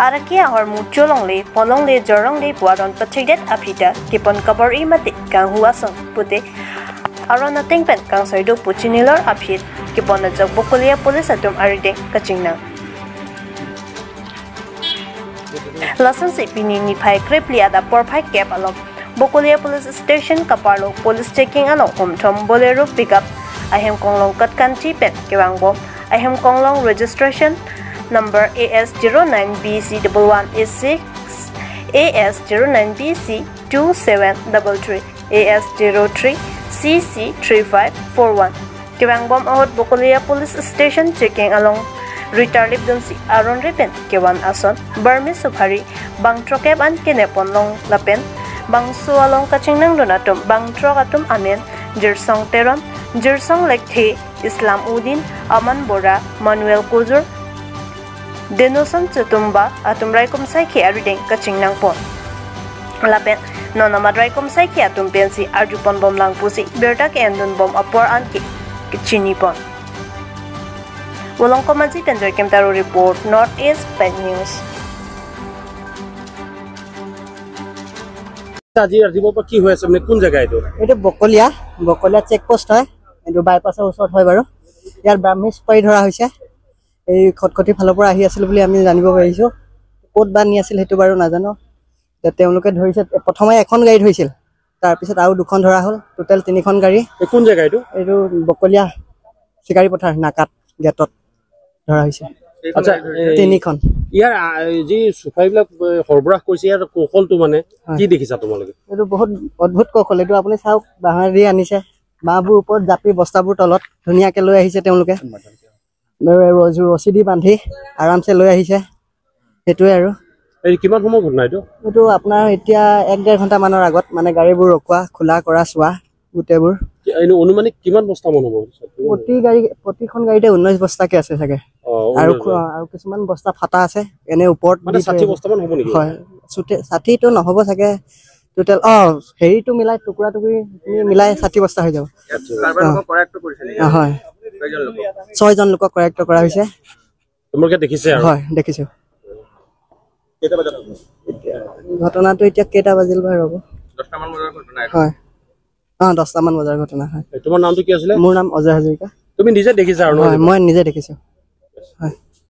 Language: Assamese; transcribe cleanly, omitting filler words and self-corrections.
Arakia or Mucholongli, Polongli, Jorongli, Puadon, Patridet, Apita, Kipon Kabori Mati, Kang Huasong, Pute, Arona Tingpen, Kang Soido, Puchinilor, Apit, Kipon the Bokulia Police Atum Aride, Kachingna. Lessons Ipini Pai Kriplia, the poor Pai Cap along Bokulia Police Station, Kapalo, Police taking along home Tom Bolero pickup. I am Konglong Katkan Chipet, Kiwangbo. I am Konglong registration number AS09BC1186, AS09BC2733, AS03CC3541. Kiwangbom ahot Bokulia Police Station checking along Retarlip Dunsi Aron Ripen, Kiwan Ason, Burmese Subhari, Bang Trokeb and Kinepon Long Lapen, Bang Sualong Kachinang Donatum, Bang Trokatum Amen, Jersong Teron, Jersong Lekhe, Islam Udin, Aman Bora, Manuel Kuzur, Denosan Chutumba, Atum Raikum Saiki Ariding, Kaching Nangpon. Lapen, Nonamad Raikum Saiki Atum Pensi, Arjupon Bom Lang Pusi, Bertak Endun Bom Apor Anki, Chinipon. Wolong Komansi Penjoy Kemtaro Report, Northeast Pen News. আজি ৰাতিপুৱা কি হৈ আছে মানে কোন জায়গা এইটো এটা বকলিয়া চেক পোষ্ট হয় এটো বাইপাছৰ ওচৰত হয় বাৰু ইয়াৰ ব্ৰাহ্মী স্পাই ধৰা হৈছে এই খটখটি ফালৰ পৰা আহি আছিল বুলি আমি জানিব পাৰিছো কোট বানি আছিল হেতু বাৰু নাজানো তেওঁলোকে ধৰিছে প্ৰথমে এখন গাড়ী ধৰিছিল তাৰ পিছত আৰু দুখন ধৰা হল টোটাল তিনিখন গাড়ী কোন জায়গা এইটো বকলিয়া শিকাৰী পথাৰ নাকাত গেটত ধৰা হৈছে আচ্ছা তিনিখন ইয়াৰ যি সুফাইবিলাক সৰবৰাহ কৰিছে ইয়াৰ কৌশলটো মানে কি দেখিছা তোমালোকে এটো বহুত অদ্ভুত কৌশল এটো আপুনি চাওক বাহাৰি আনিছে বাবুৰ ওপৰত জাপি বস্তাবোৰ তলত ধুনিয়াকে লৈ আহিছে তেওঁলোকে ৰছিদি বান্ধি আৰামছে লৈ আহিছে হেতুৱে আৰু এই কিমান সময় ঘটনা এটো আপোনাৰ এতিয়া 1.5 ঘণ্টা মানৰ আগত মানে গাড়ীবোৰ ৰখোৱা খোলা কৰা সোৱা গুটেবোৰ এনে অনুমানিক কিমান বস্তা মন হ'ব প্ৰতিখন গাড়ীতে 19 বস্তাকে আছে চাগে আৰু কিছুমান বস্তা ফাটা আছে এনে ওপৰত মানে 60 বস্তা মান হ'ব নেকি হয় 60 তো নহব চাগে টোটাল হেৰিটো মিলাই টুকুৰা টুকুৰি মিলাই 60 বস্তা হৈ যাব কাৰবাৰ লোক কাৰেক্ট কৰিছে নি হয় 6 জন লোক কাৰেক্ট কৰা হৈছে তোমালোকে দেখিছে আৰু হয় দেখিছো কেটা বজাত ঘটনাটো এতিয়া কেটা বাজিল বা ৰব 10 মান বজাৰ ঘটনা হয় 10 মান বজাৰ ঘটনা হয় তোমাৰ নামটো কি আছিল মোৰ নাম অজয় হাজৰিকা তুমি নিজে দেখিছা আৰু মই নিজে দেখিছো হয়